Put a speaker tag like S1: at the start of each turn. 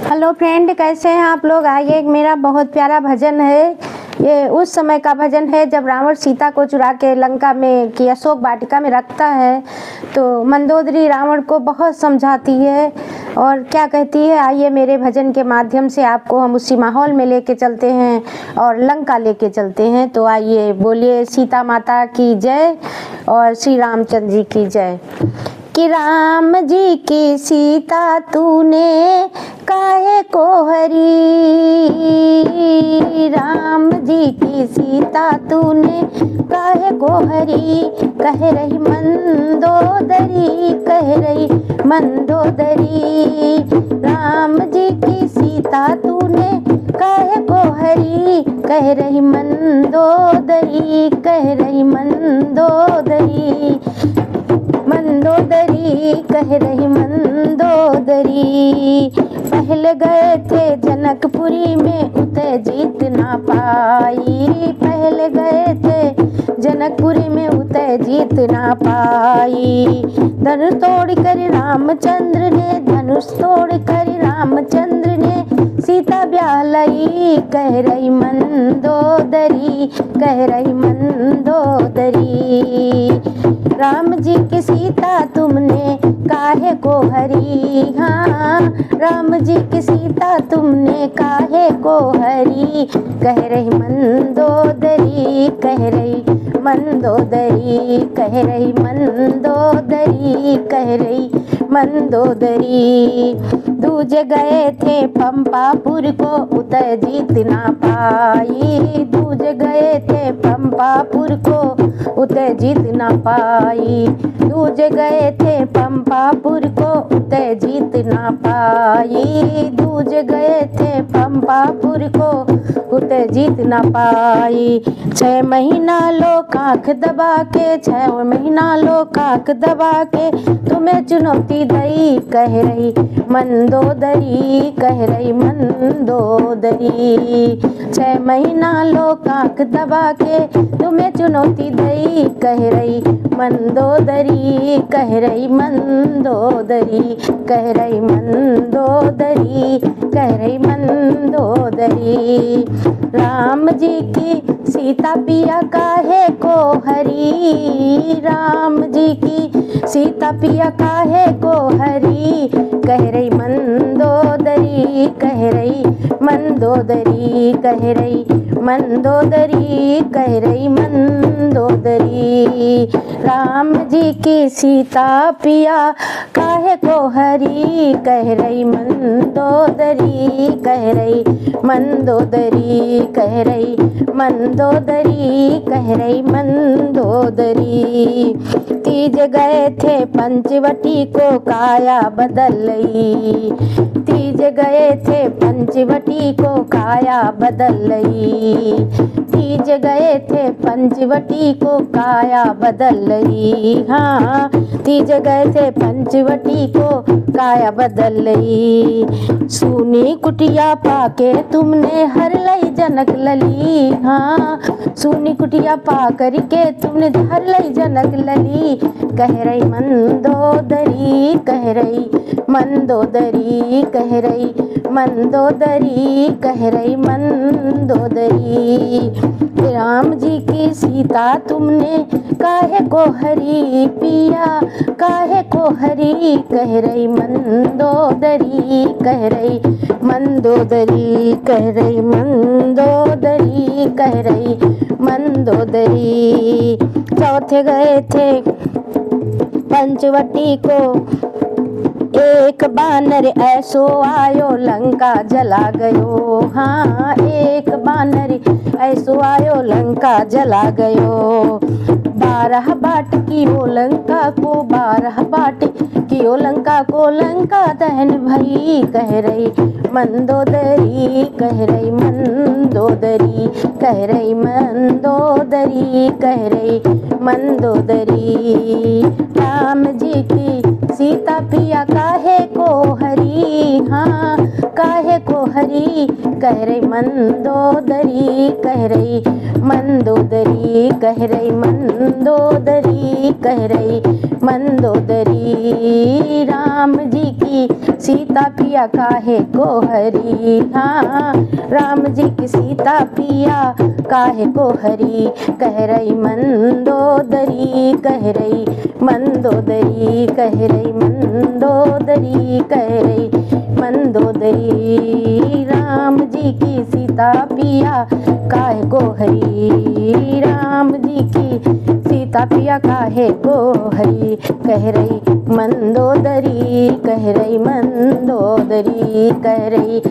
S1: Hello friend, कैसे हैं आप लोग। आइए, एक मेरा बहुत प्यारा भजन है। ये उस समय का भजन है जब रावण सीता को चुरा के लंका में की अशोक वाटिका में रखता है, तो मंदोदरी रावण को बहुत समझाती है और क्या कहती है। आइए, मेरे भजन के माध्यम से आपको हम उसी माहौल में लेके चलते हैं और लंका लेके चलते हैं। तो आइए, बोलिए सीता माता की जय और श्री रामचंद्र जी की जय। कि राम जी की सीता तूने काहे को हरी, राम जी की सीता तूने काहे को हरी। कह रही मंदोदरी, कह रही मंदोदरी, राम जी की सीता तूने काहे को हरी। कह रही मंदोदरी, कह रही मंदोदरी, मंदोदरी कह रही मंदोदरी। पहले गए थे जनकपुरी में उते जीत ना पाई, पहले गए थे जनकपुरी में उते जीत ना पाई। धनुष तोड़ कर रामचंद्र ने, धनुष तोड़ कर रामचंद्र ने सीता ब्याह लई। कह रही मंदोदरी, कह रही मंदोदरी, राम जी की सीता तुमने काहे को हरी। हाँ, राम जी की सीता तुमने काहे को हरी। कह रही मंदोदरी, कह रही मंदोदरी, कह रही मंदोदरी, कह रही मंदोदरी। दूजे गए थे पंपापुर को उतर जीत ना पाई, दूजे गए थे पंपापुर को उतर जीत ना पाई। दूजे गए थे पंपापुर को उतर जीत ना पाई, दूजे गए थे पंपापुर को उतर जीत ना पाई। 6 महीना लोग आँख दबा के, 6 महीना लोग आँख दबा के तुम्हें चुनौती दई। कह रही मंदोदरी, कह रही मंदोदरी, 6 महीना लोग आँख दबा के तुम्हें चुनौती दई। कह रही मंदोदरी, कह रही मंदोदरी, कह रही मंदोदरी, कह रही मंदोदरी। राम जी की सीता पिया काहे को हरी, राम जी की सीता पिया काहे को हरी। कह रही मंदोदरी, कह रही मंदोदरी, कह रही मंदोदरी, कह रही मंदोदरी। राम जी की सीता पिया काहे को हरी। कह रही मंदोदरी, कह रही मंदोदरी, कह रही मंदोदरी, कह रही मंदोदरी। तीज गए थे पंचवटी को काया बदलई, तीज गए थे पंचवटी को काया बदलई, तीज गए थे पंचवटी को काया बदलई। हाँ, तीज गए थे पंचवटी को काया बदलई। सुनी कुटिया पाके तुमने हर लई जनक लली। हाँ, सुनी कुटिया पा करके तुमने हर लई जनक लली। कह रही मंदोदरी, कह रही मंदोदरी, कह रही मंदोदरी, कह रही मंदोदरी। राम जी की सीता तुमने काहे को हरी पिया, काहे को हरी। कह रही मंदोदरी, कह रही मंदोदरी, कह रही मंदोदरी, कह रही मंदोदरी। चौथे गए थे पंचवटी को एक बानर ऐसो आयो लंका जला गयो। हाँ, एक बानर ऐसो आयो लंका जला गयो। 12 बाट की ओ लंका को, 12 बाट की ओ लंका को लंका दहन भई। कह रही मंदोदरी, कह रही मंदोदरी, कह रही मंदोदरी, कह रही मंदोदरी। राम जी की सीता पिया काहे को हरी। हाँ, काहे को हरी। कह रही मंदोदरी, कह रही मंदोदरी, कह रही मंदोदरी, कह रही मंदोदरी। राम जी की सीता पिया काहे को हरी, हाँ राम जी की सीता पिया काहे को हरी। कह रही मंदोदरी, कह रही मंदोदरी, कह रही मंदोदरी, कह रही मंदोदरी। राम जी की सीता पिया काहे को हरी, राम जी की सीता पिया काहे को हरी। कह रही मंदोदरी, कह रही मंदोदरी, कह रही